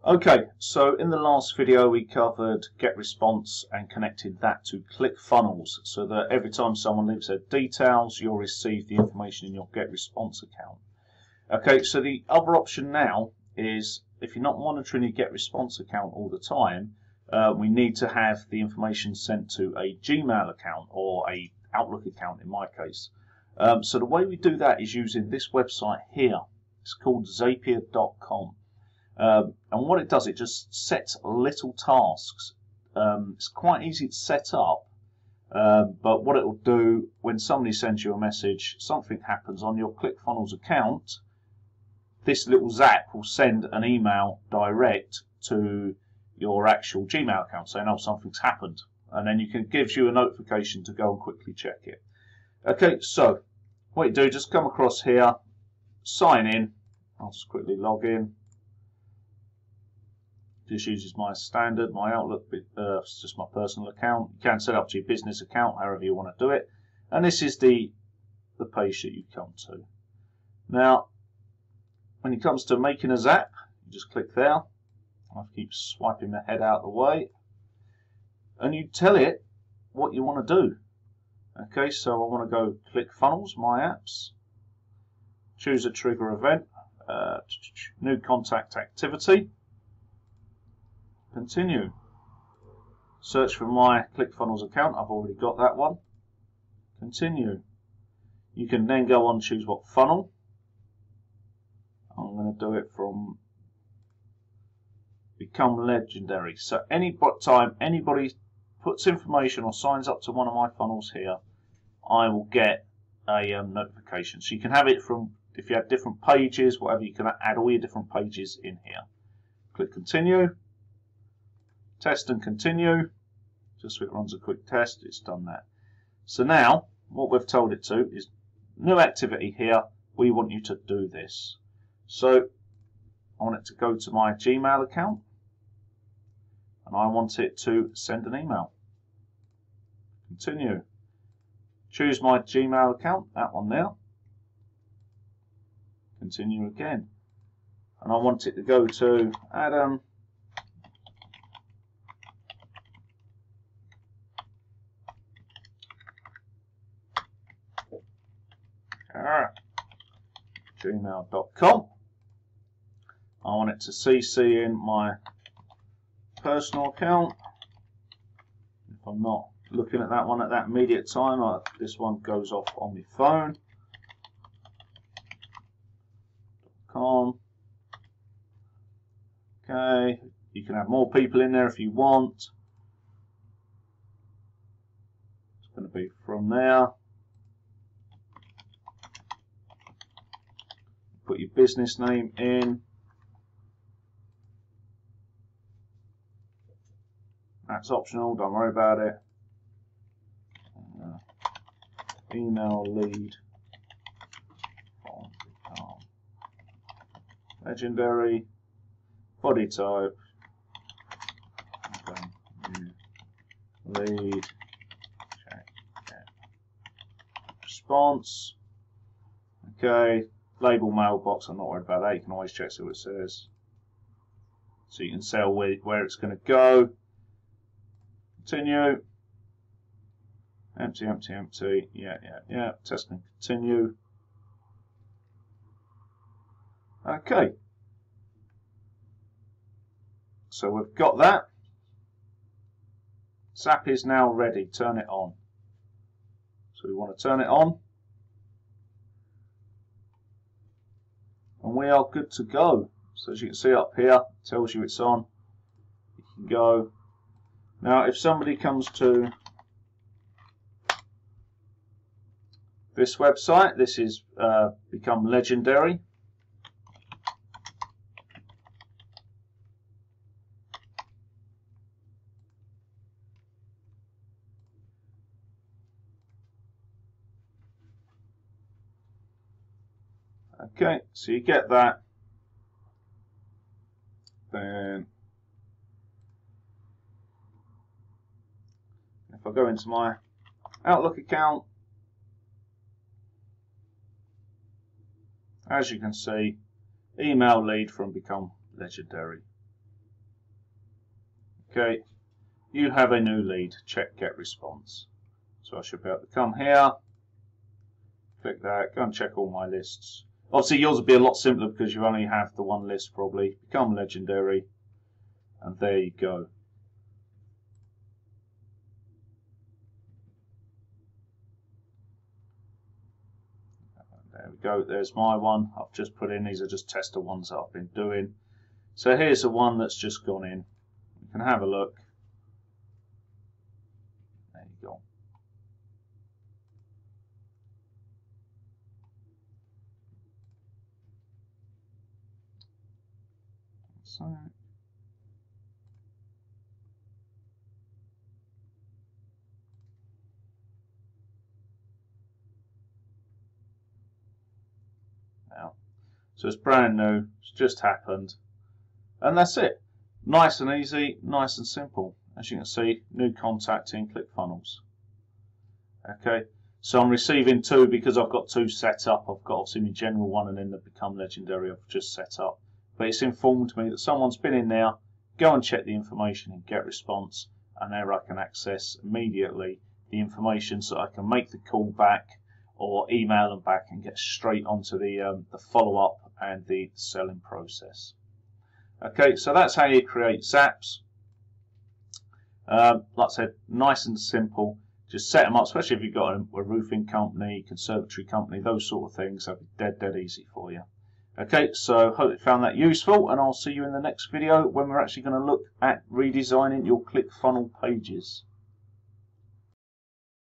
Okay, so in the last video we covered GetResponse and connected that to ClickFunnels so that every time someone leaves their details you'll receive the information in your GetResponse account. Okay, so the other option now is if you're not monitoring your GetResponse account all the time, we need to have the information sent to a Gmail account or a Outlook account in my case. So the way we do that is using this website here. It's called Zapier.com. And what it does, it just sets little tasks. It's quite easy to set up, but what it will do when somebody sends you a message, something happens on your ClickFunnels account, this little zap will send an email direct to your actual Gmail account saying, oh, something's happened. And then it gives you a notification to go and quickly check it. Okay, so what you do, just come across here, sign in. I'll just quickly log in. Just uses my standard, my Outlook, it's just my personal account. You can set up to your business account, however you want to do it. And this is the page that you come to. Now, when it comes to making a zap, you just click there. I keep swiping my head out the way. And you tell it what you want to do. Okay, so I want to go ClickFunnels, My Apps. Choose a trigger event, new contact activity. Continue. Search for my ClickFunnels account. I've already got that one. Continue. You can then go on and choose what funnel. I'm going to do it from Become Legendary. So any time anybody puts information or signs up to one of my funnels here, I will get a notification. So you can have it from, if you have different pages, whatever, you can add all your different pages in here. Click Continue. Test and continue. Just so it runs a quick test, it's done that. So now, what we've told it to is new activity here. We want you to do this. So I want it to go to my Gmail account and I want it to send an email. Continue. Choose my Gmail account, that one there. Continue again. And I want it to go to Adam. Gmail.com. I want it to CC in my personal account. If I'm not looking at that one at that immediate time, this one goes off on my phone. .com. Okay, you can have more people in there if you want. It's going to be from there. Put your business name in. That's optional, don't worry about it. Email lead from Become Legendary. Body type. Lead. Check. Response. Okay. Label mailbox, I'm not worried about that. You can always check see what it says. So you can tell where it's going to go. Continue. Empty, empty, empty. Yeah. Test and continue. Okay. So we've got that. Zap is now ready. Turn it on. So we want to turn it on. And we are good to go. So as you can see up here, it tells you it's on. You can go. Now if somebody comes to this website, this is Become Legendary. Okay, so you get that. Then if I go into my Outlook account, as you can see, email lead from Become Legendary. Okay, you have a new lead, check get response. So I should be able to come here, click that, go and check all my lists. Obviously yours will be a lot simpler because you only have the one list probably. Become legendary, and there you go. There we go, there's my one. I've just put in, these are just tester ones that I've been doing. So here's the one that's just gone in. You can have a look. There you go. So now, so it's brand new, it's just happened, and that's it. Nice and easy, nice and simple. As you can see, new contact in ClickFunnels. Okay, so I'm receiving two because I've got two set up. I've got obviously my general one and then the Become Legendary I've just set up. But it's informed me that someone's been in there, go and check the information and get response, and there I can access immediately the information so I can make the call back or email them back and get straight onto the follow-up and the selling process. Okay, so that's how you create Zaps. Like I said, nice and simple. Just set them up, especially if you've got a roofing company, conservatory company, those sort of things. That'll be dead easy for you. Okay, so hope you found that useful, and I'll see you in the next video when we're actually going to look at redesigning your ClickFunnels pages.